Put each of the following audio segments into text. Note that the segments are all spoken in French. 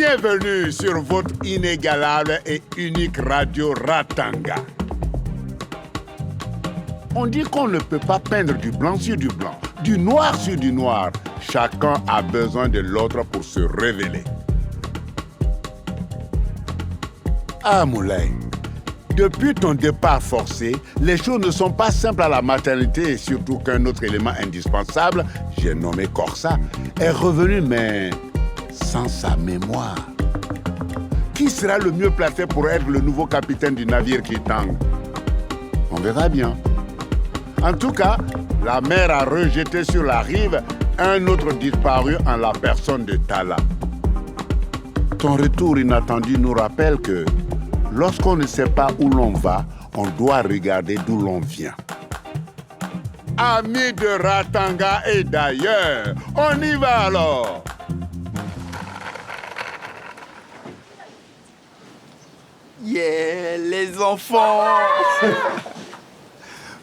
Bienvenue sur votre inégalable et unique radio Ratanga. On dit qu'on ne peut pas peindre du blanc sur du blanc, du noir sur du noir. Chacun a besoin de l'autre pour se révéler. Ah Moulay, depuis ton départ forcé, les choses ne sont pas simples à la maternité et surtout qu'un autre élément indispensable, j'ai nommé Corsa, est revenu mais sans sa mémoire. Qui sera le mieux placé pour être le nouveau capitaine du navire qui tangue? On verra bien. En tout cas, la mer a rejeté sur la rive un autre disparu en la personne de Tala. Ton retour inattendu nous rappelle que lorsqu'on ne sait pas où l'on va, on doit regarder d'où l'on vient. Amis de Ratanga et d'ailleurs, on y va alors! Yeah, les enfants!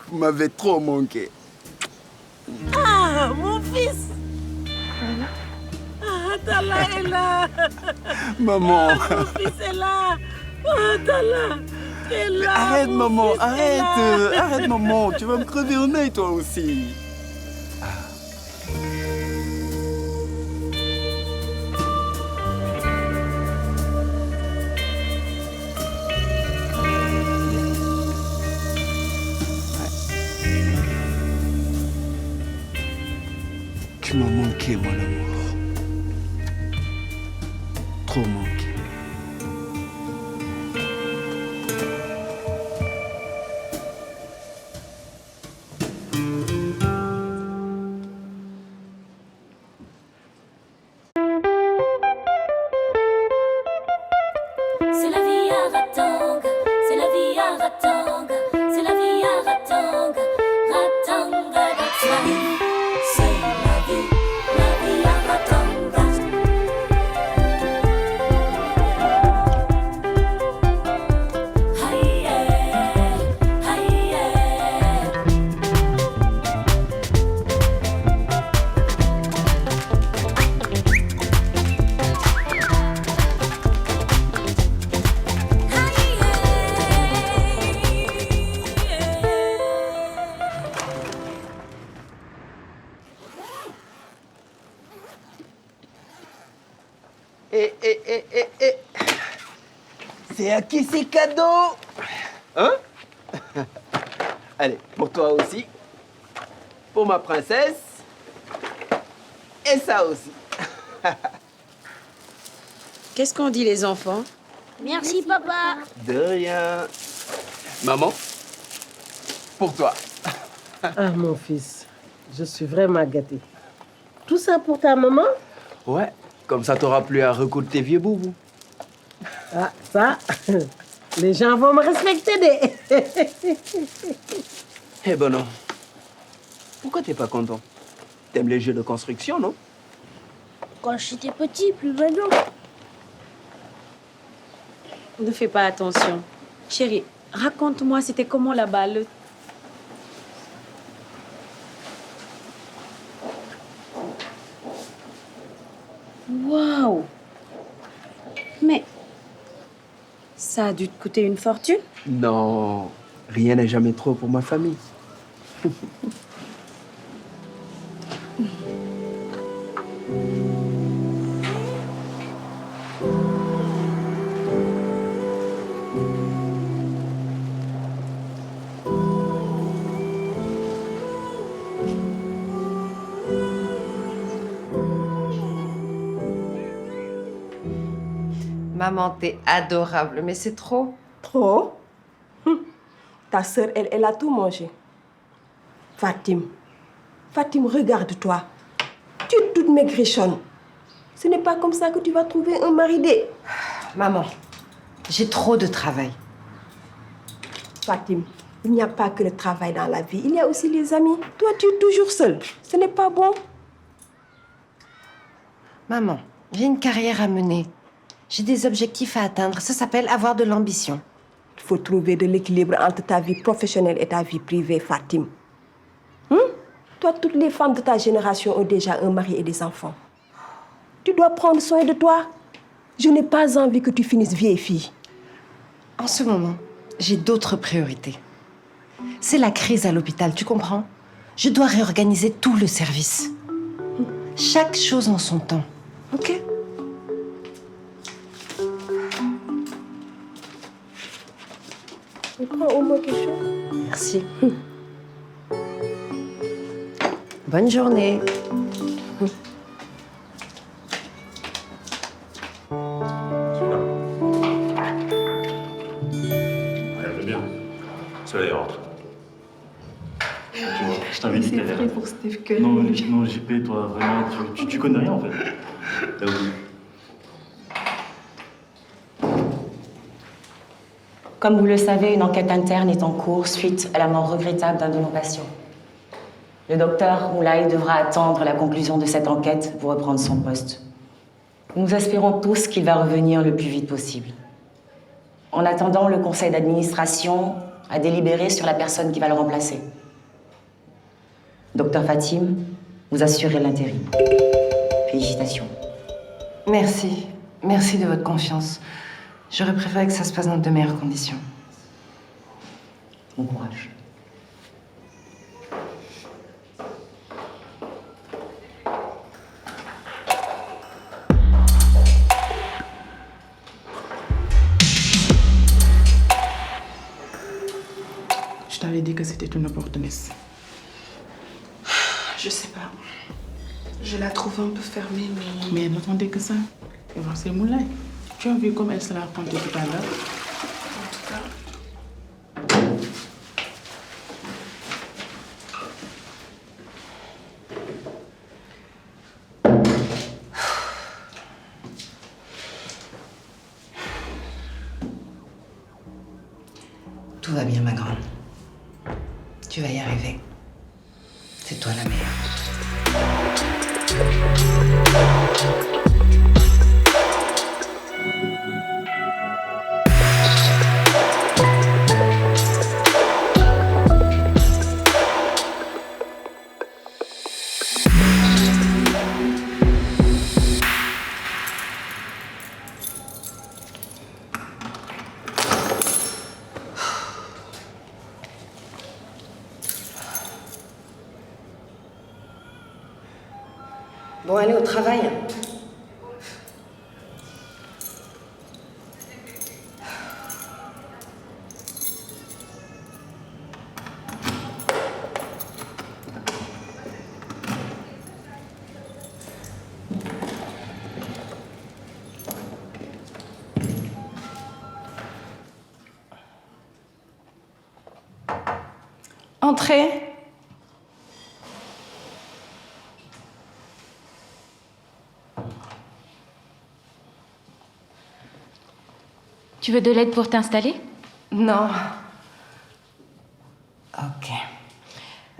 Vous m'avez trop manqué. Ah, mon fils! Ah, Tala est là! Maman! Ah, mon fils est là! Ah, Tala! T'es là! Arrête, mon maman, fils est arrête! là. Arrête, maman! Tu vas me crever un œil, toi aussi! Tu m'as manqué, mon amour. Trop manqué. C'est la vie à Ratanga, c'est la vie à Ratanga, c'est la vie à Ratanga, Ratanga, that's life. C'est la vie à Ratanga. Aïe, aïe, C'est à qui ces cadeaux? Hein? Allez, pour toi aussi. Pour ma princesse. Et ça aussi. Qu'est-ce qu'on dit, les enfants? Merci, papa. De rien. Maman, pour toi. Ah, mon fils, je suis vraiment gâtée. Tout ça pour ta maman? Ouais, comme ça t'auras plus à recoudre tes vieux boubous. Ah, ça, les gens vont me respecter des... Eh ben non. Pourquoi t'es pas content? T'aimes les jeux de construction, non? Quand j'étais petit, plus maintenant. Ne fais pas attention. Chérie, raconte-moi, c'était comment là-bas le... Waouh! Mais ça a dû te coûter une fortune? Non, rien n'est jamais trop pour ma famille. Maman, t'es adorable, mais c'est trop. Trop? Ta sœur, elle a tout mangé. Fatim, regarde-toi. Tu es toute maigrichonne. Ce n'est pas comme ça que tu vas trouver un mari dé. Maman, j'ai trop de travail. Fatim, il n'y a pas que le travail dans la vie. Il y a aussi les amis. Toi, tu es toujours seule. Ce n'est pas bon. Maman, j'ai une carrière à mener. J'ai des objectifs à atteindre. Ça s'appelle avoir de l'ambition. Il faut trouver de l'équilibre entre ta vie professionnelle et ta vie privée, Fatim. Toi, toutes les femmes de ta génération ont déjà un mari et des enfants. Tu dois prendre soin de toi. Je n'ai pas envie que tu finisses vieille fille. En ce moment, j'ai d'autres priorités. C'est la crise à l'hôpital, tu comprends? Je dois réorganiser tout le service. Chaque chose en son temps, ok? Tu prends au moins quelque chose? Merci. Bonne journée. Elle bien. Soleil rentre. Je t'avais dit qu'elle C'est pour Steve Curry. Non, JP, toi, vraiment, tu connais rien en fait. T'as oublié. Comme vous le savez, une enquête interne est en cours suite à la mort regrettable d'un de nos patients. Le docteur Moulay devra attendre la conclusion de cette enquête pour reprendre son poste. Nous espérons tous qu'il va revenir le plus vite possible. En attendant, le conseil d'administration a délibéré sur la personne qui va le remplacer. Docteur Fatim, vous assurez l'intérim. Félicitations. Merci. Merci de votre confiance. J'aurais préféré que ça se passe dans de meilleures conditions. Bon courage. Je t'avais dit que c'était une opportuniste. Je sais pas. Je la trouve un peu fermée, mais elle n'attendait que ça. Et voir ses moulins. Tu as vu comme elle se l'a raconté tout à l'heure. En tout cas. Tout va bien, ma grande. Tu vas y arriver. C'est toi la meilleure. Bon, allez au travail. Entrez. Tu veux de l'aide pour t'installer? Non. Ok.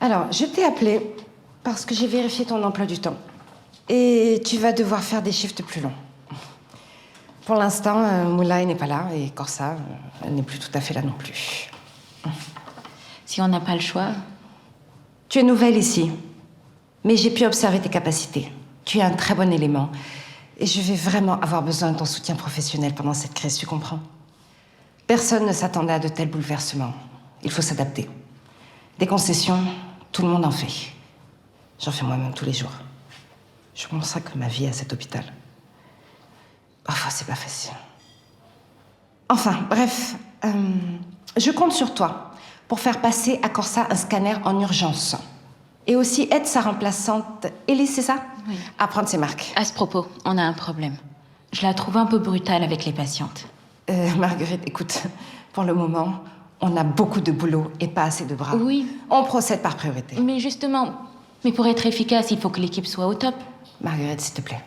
Alors, je t'ai appelé parce que j'ai vérifié ton emploi du temps. Et tu vas devoir faire des shifts plus longs. Pour l'instant, Moulay n'est pas là et Corsa n'est plus tout à fait là non plus. Si on n'a pas le choix. Tu es nouvelle ici, mais j'ai pu observer tes capacités. Tu es un très bon élément et je vais vraiment avoir besoin de ton soutien professionnel pendant cette crise, tu comprends? Personne ne s'attendait à de tels bouleversements. Il faut s'adapter. Des concessions, tout le monde en fait. J'en fais moi-même tous les jours. Je consacre ma vie à cet hôpital. Parfois, c'est pas facile. Enfin, bref, je compte sur toi pour faire passer à Corsa un scanner en urgence. Et aussi aide sa remplaçante, Ellie, c'est ça? Oui. À prendre ses marques. À ce propos, on a un problème. Je la trouve un peu brutale avec les patientes. Marguerite, écoute, pour le moment, on a beaucoup de boulot et pas assez de bras. Oui. On procède par priorité. Mais justement, pour être efficace, il faut que l'équipe soit au top. Marguerite, s'il te plaît.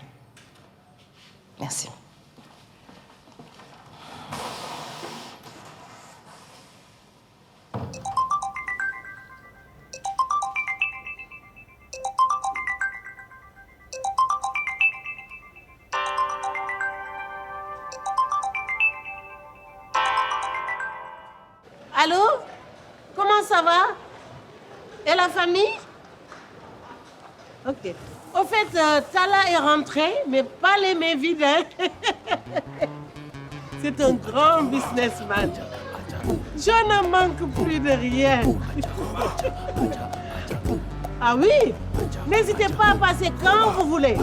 Merci. Allô? Comment ça va? Et la famille? Ok. Au fait, Tala est rentré, mais pas les mains vides. Hein? C'est un grand businessman. Je ne manque plus de rien. Ah oui? N'hésitez pas à passer quand vous voulez.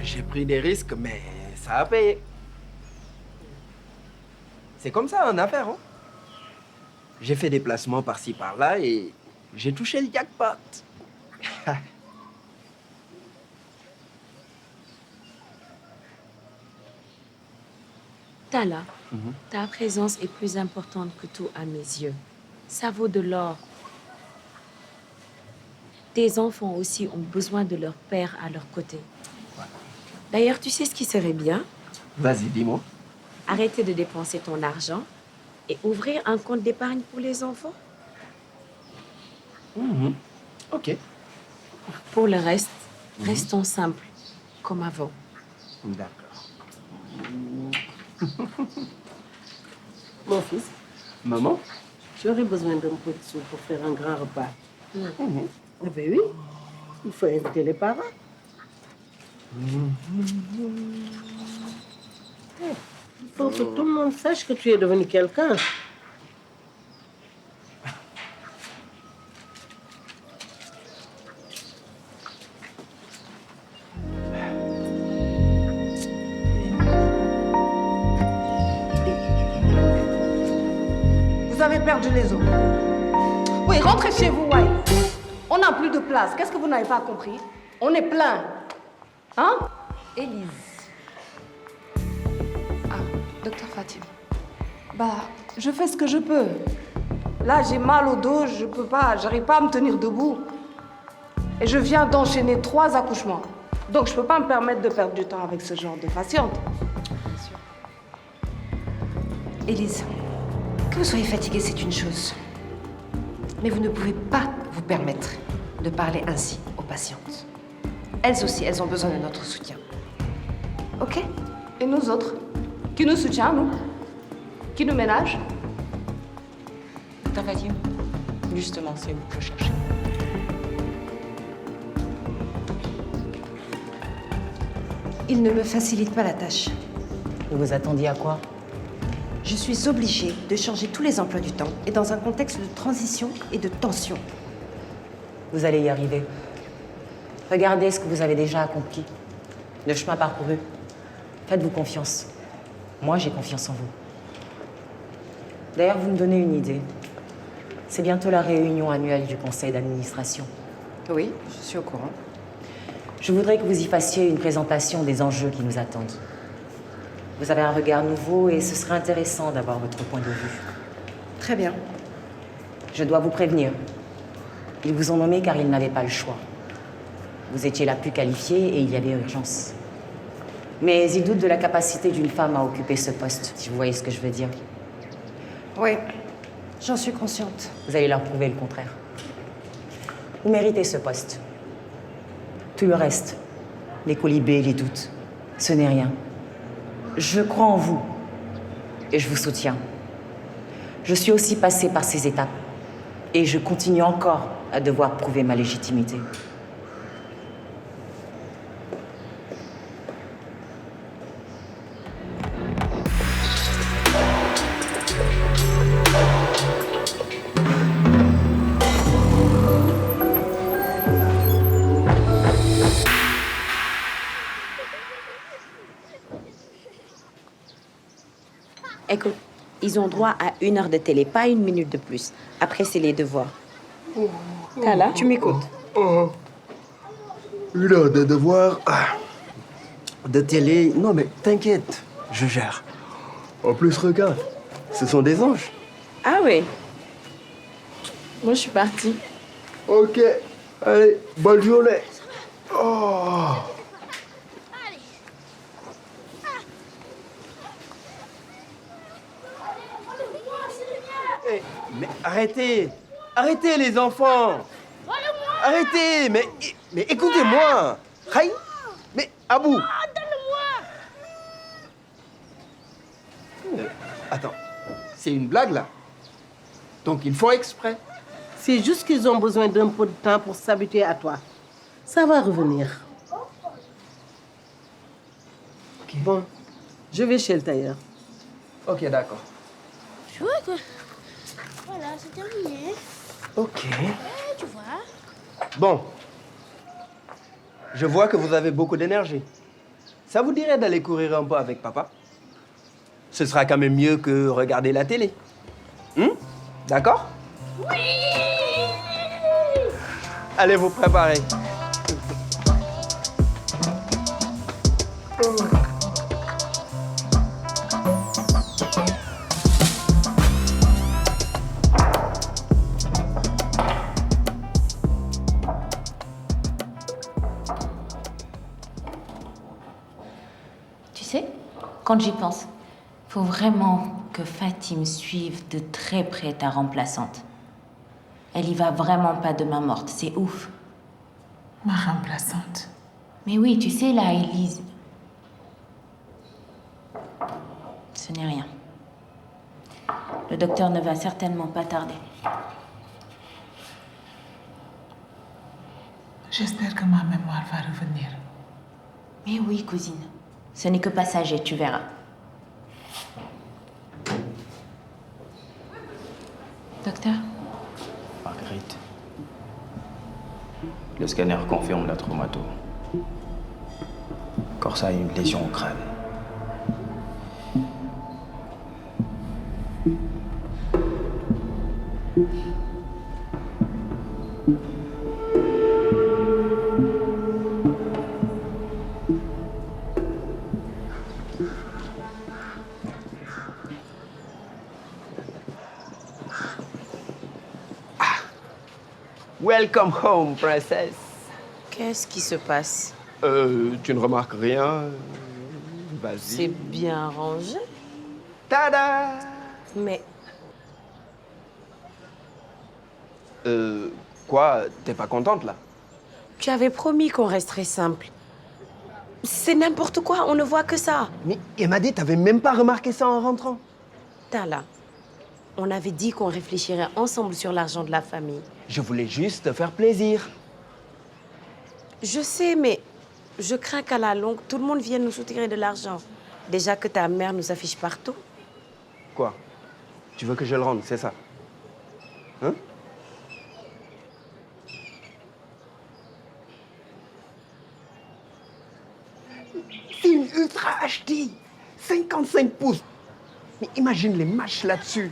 J'ai pris des risques, mais ça a payé. C'est comme ça en affaires, hein? J'ai fait des placements par-ci par-là et j'ai touché le jackpot. Tala, ta présence est plus importante que tout à mes yeux. Ça vaut de l'or. Tes enfants aussi ont besoin de leur père à leur côté. D'ailleurs, tu sais ce qui serait bien? Vas-y, dis-moi. Arrêter de dépenser ton argent et ouvrir un compte d'épargne pour les enfants. Ok. Pour le reste, restons simples, comme avant. D'accord. Mon fils, Maman? j'aurais besoin d'un peu de sous pour faire un grand repas. Eh bien oui, il faut inviter les parents. Il faut que tout le monde sache que tu es devenu quelqu'un. Vous avez perdu les eaux. Oui, rentrez chez vous, ouais. On n'a plus de place. Qu'est-ce que vous n'avez pas compris? On est plein. Hein? Élise. Ah, docteur Fatim. Bah, je fais ce que je peux. Là, j'ai mal au dos, je peux pas, j'arrive pas à me tenir debout. Et je viens d'enchaîner 3 accouchements. Donc, je peux pas me permettre de perdre du temps avec ce genre de patiente. Élise, que vous soyez fatiguée, c'est une chose. Mais vous ne pouvez pas vous permettre de parler ainsi aux patientes. Elles aussi, elles ont besoin de notre soutien. Ok? Et nous autres? Qui nous soutient, nous? Qui nous ménage? Docteur Fatim, justement, c'est vous que je cherchais. Il ne me facilite pas la tâche. Vous vous attendiez à quoi? Je suis obligée de changer tous les emplois du temps et dans un contexte de transition et de tension. Vous allez y arriver. Regardez ce que vous avez déjà accompli. Le chemin parcouru. Faites-vous confiance. Moi, j'ai confiance en vous. D'ailleurs, vous me donnez une idée. C'est bientôt la réunion annuelle du conseil d'administration. Oui, je suis au courant. Je voudrais que vous y fassiez une présentation des enjeux qui nous attendent. Vous avez un regard nouveau et ce serait intéressant d'avoir votre point de vue. Très bien. Je dois vous prévenir. Ils vous ont nommé car ils n'avaient pas le choix. Vous étiez la plus qualifiée et il y avait urgence. Mais ils doutent de la capacité d'une femme à occuper ce poste, si vous voyez ce que je veux dire. Oui, j'en suis consciente. Vous allez leur prouver le contraire. Vous méritez ce poste. Tout le reste, les colibés, les doutes, ce n'est rien. Je crois en vous et je vous soutiens. Je suis aussi passée par ces étapes et je continue encore à devoir prouver ma légitimité. Écoute, ils ont droit à 1 heure de télé, pas 1 minute de plus. Après, c'est les devoirs. Tala, tu m'écoutes? 1 heure de devoir, de télé. Non, mais t'inquiète, je gère. En plus, regarde, ce sont des anges. Ah oui. Moi, je suis partie. Ok, allez, bonne journée. Oh. Hey, mais arrêtez! Arrêtez les enfants! Arrêtez! Mais écoutez-moi! Aïe! Mais Abou! Attends, c'est une blague là? Donc ils font exprès. C'est juste qu'ils ont besoin d'un peu de temps pour s'habituer à toi. Ça va revenir. Bon, je vais chez le tailleur. Ok, d'accord. Tu vois que... Voilà, c'est terminé. Ok. Tu vois. Bon. Je vois que vous avez beaucoup d'énergie. Ça vous dirait d'aller courir un peu avec papa? Ce sera quand même mieux que regarder la télé. D'accord? Oui! Allez vous préparer. Tu sais, quand j'y pense, faut vraiment que Fatim suive de très près ta remplaçante. Elle y va vraiment pas de main morte, c'est ouf. Ma remplaçante. Mais oui, tu sais, là, Élise. Ce n'est rien. Le docteur ne va certainement pas tarder. J'espère que ma mémoire va revenir. Mais oui, cousine. Ce n'est que passager, tu verras. Docteur? Marguerite. Le scanner confirme la traumato. Corsa a une lésion au crâne. Welcome home, princess. Qu'est-ce qui se passe? Tu ne remarques rien? Vas-y. C'est bien rangé. Tada! Mais Quoi? T'es pas contente, là? tu avais promis qu'on resterait simple. C'est n'importe quoi, on ne voit que ça. Mais Emadi, t'avais même pas remarqué ça en rentrant? Tala, on avait dit qu'on réfléchirait ensemble sur l'argent de la famille. Je voulais juste te faire plaisir. Je sais, mais je crains qu'à la longue, tout le monde vienne nous soutirer de l'argent. Déjà que ta mère nous affiche partout. Quoi? Tu veux que je le rende, c'est ça? Hein? C'est une Ultra HD, 55 pouces. Mais imagine les matchs là-dessus.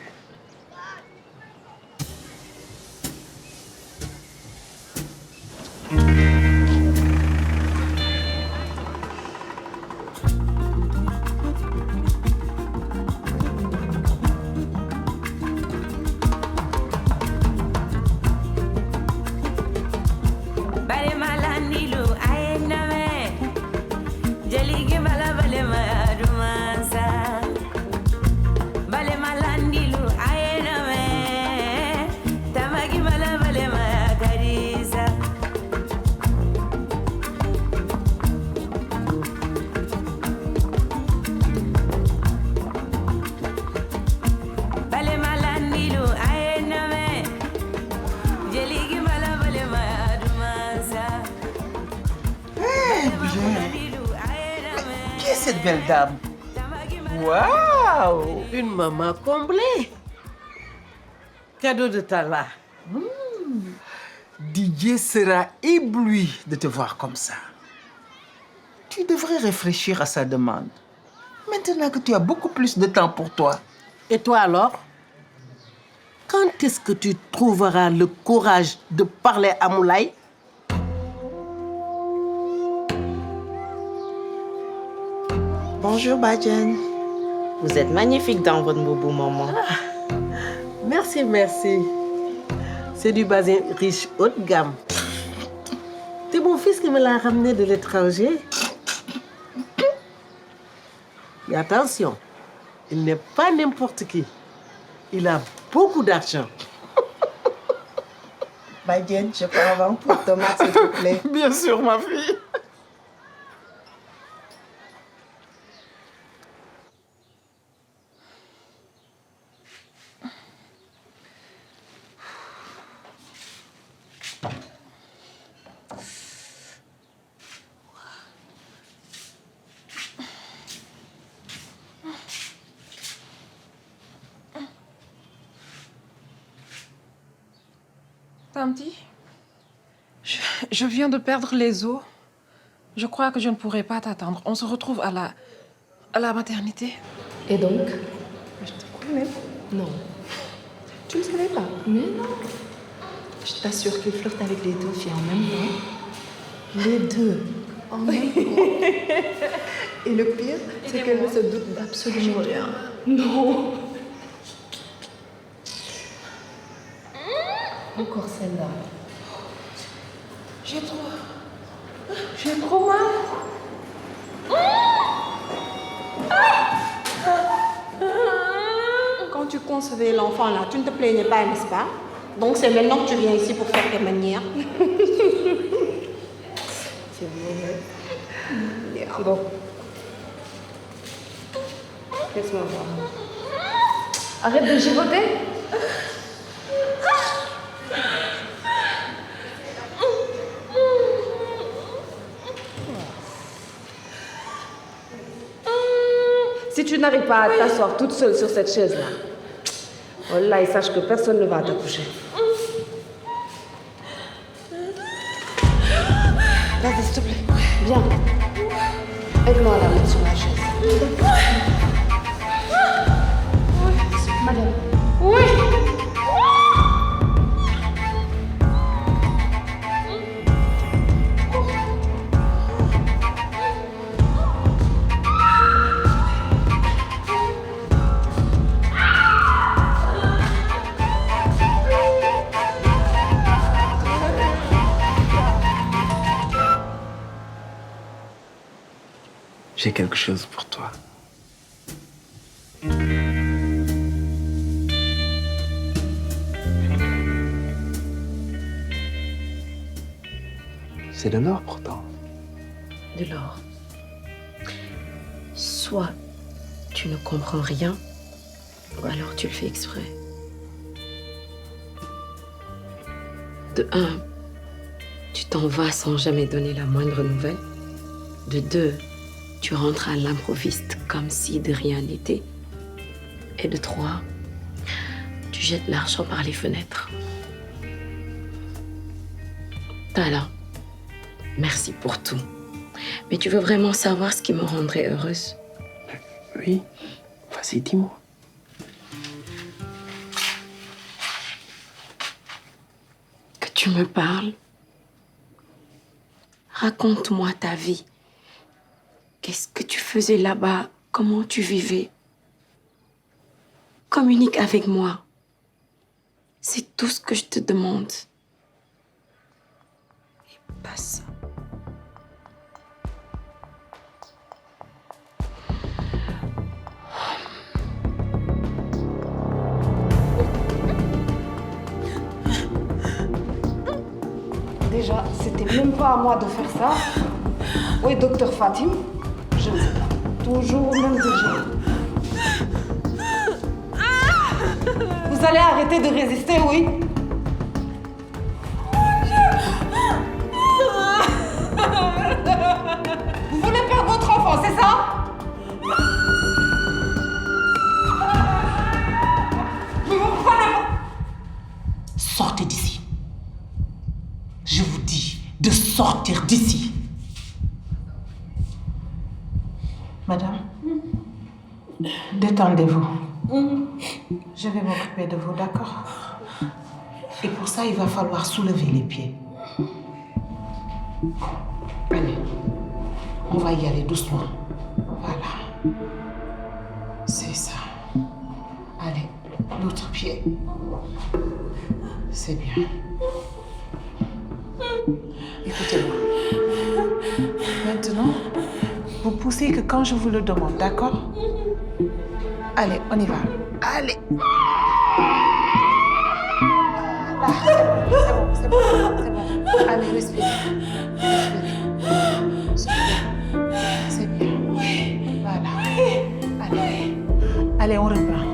Qui est cette belle dame? Waouh! Une maman comblée. Cadeau de Tala. Didier sera ébloui de te voir comme ça. Tu devrais réfléchir à sa demande. Maintenant que tu as beaucoup plus de temps pour toi. Et toi alors? Quand est-ce que tu trouveras le courage de parler à Moulay? Bonjour, Badiane. Vous êtes magnifique dans votre boubou, maman. Merci, merci. C'est du basin riche haut de gamme. C'est mon fils qui me l'a ramené de l'étranger. Et attention, il n'est pas n'importe qui. Il a beaucoup d'argent. Badiane, je peux avoir un pot de tomate, s'il vous plaît. Bien sûr, ma fille. Tanti, je viens de perdre les os. Je crois que je ne pourrai pas t'attendre. On se retrouve à la maternité. Et donc? Je te promets. Non. Tu ne savais pas? Mais non. Je t'assure qu'il flirte avec les deux filles en même temps. Les deux. En même temps. Et le pire, c'est qu'elle ne se doute d'absolument rien. Non. Encore celle-là. J'ai trop mal. Quand tu concevais l'enfant là, tu ne te plaignais pas, n'est-ce pas? Donc c'est maintenant que tu viens ici pour faire tes manières. C'est vrai. Bon. Laisse-moi voir. Arrête de gigoter. Si tu n'arrives pas à t'asseoir toute seule sur cette chaise-là, voilà, et sache que personne ne va t'accoucher. Vas-y, s'il te plaît. Viens. Aide-moi à la mettre sur la chaise. Madame. Oui. J'ai quelque chose pour toi. C'est de l'or pourtant. De l'or. Soit tu ne comprends rien, ou alors tu le fais exprès. De un, tu t'en vas sans jamais donner la moindre nouvelle. De deux, tu rentres à l'improviste comme si de rien n'était. Et de trois, tu jettes l'argent par les fenêtres. Tala, merci pour tout. Mais tu veux vraiment savoir ce qui me rendrait heureuse? Oui, vas-y, dis-moi. Que tu me parles. Raconte-moi ta vie. Qu'est-ce que tu faisais là-bas? Comment tu vivais? Communique avec moi. C'est tout ce que je te demande. Et pas ça. Déjà, c'était même pas à moi de faire ça. Oui, docteur Fatim, je ne sais pas. Toujours au même sujet. Vous allez arrêter de résister, oui? Vous voulez perdre votre enfant, c'est ça? Mais vous prenez... Sortez d'ici. Je vous dis de sortir d'ici. Madame, détendez-vous. Je vais m'occuper de vous, d'accord? Et pour ça, il va falloir soulever les pieds. Allez, on va y aller doucement. Voilà. C'est ça. Allez, l'autre pied. C'est bien. Écoutez-moi. Maintenant, vous poussez que quand je vous le demande, d'accord? Allez, on y va. Allez. Là, c'est bon. Allez, respire. C'est bien. Voilà. Allez, on reprend.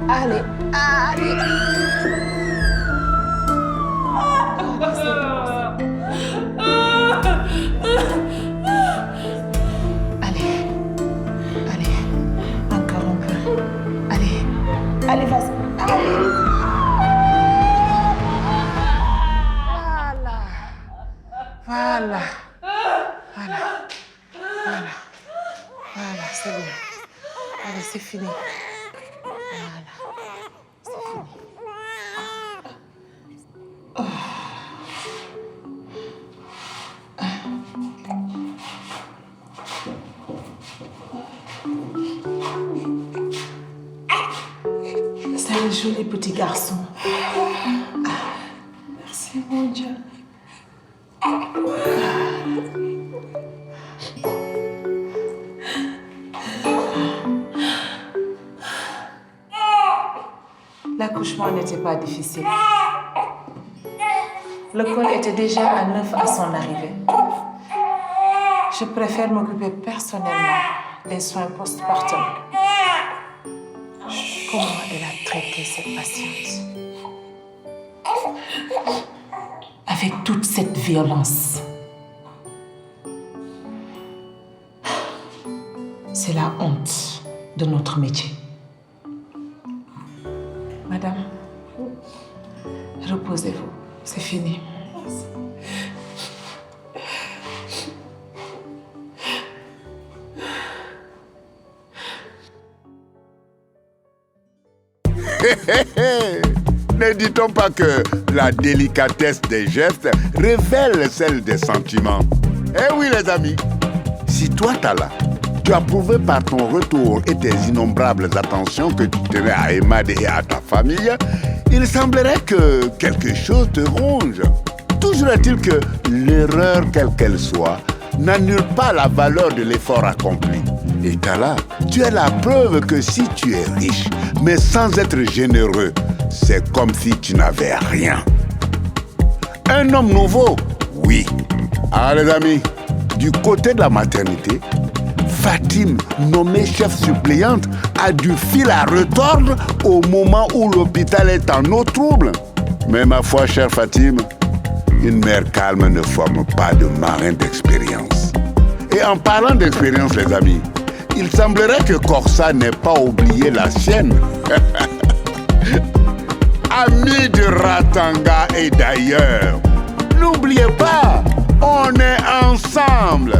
Allez. Encore un peu. Allez, vas-y. Voilà. Voilà. Voilà. Voilà, c'est bien. Allez, c'est fini. Voilà. C'est fini. C'est un joli petit garçon. Merci, mon Dieu. L'accouchement n'était pas difficile. Le col était déjà à neuf à son arrivée. Je préfère m'occuper personnellement des soins postpartum. Comment elle a traité cette patiente? Avec toute cette violence. C'est la honte de notre métier. Madame, reposez-vous, c'est fini. Ne dit-on pas que la délicatesse des gestes révèle celle des sentiments? Eh oui les amis, si toi Tala, tu as prouvé par ton retour et tes innombrables attentions que tu tenais à Emad et à ta famille, il semblerait que quelque chose te ronge. Toujours est-il que l'erreur, quelle qu'elle soit, n'annule pas la valeur de l'effort accompli. Et Tala, tu es la preuve que si tu es riche, mais sans être généreux, c'est comme si tu n'avais rien. Un homme nouveau, oui. Ah les amis, du côté de la maternité, Fatim, nommée chef suppléante, a du fil à retordre au moment où l'hôpital est en eau trouble. Mais ma foi, chère Fatim, une mère calme ne forme pas de marin d'expérience. Et en parlant d'expérience, les amis, il semblerait que Corsa n'ait pas oublié la sienne. Amis de Ratanga et d'ailleurs, n'oubliez pas, on est ensemble.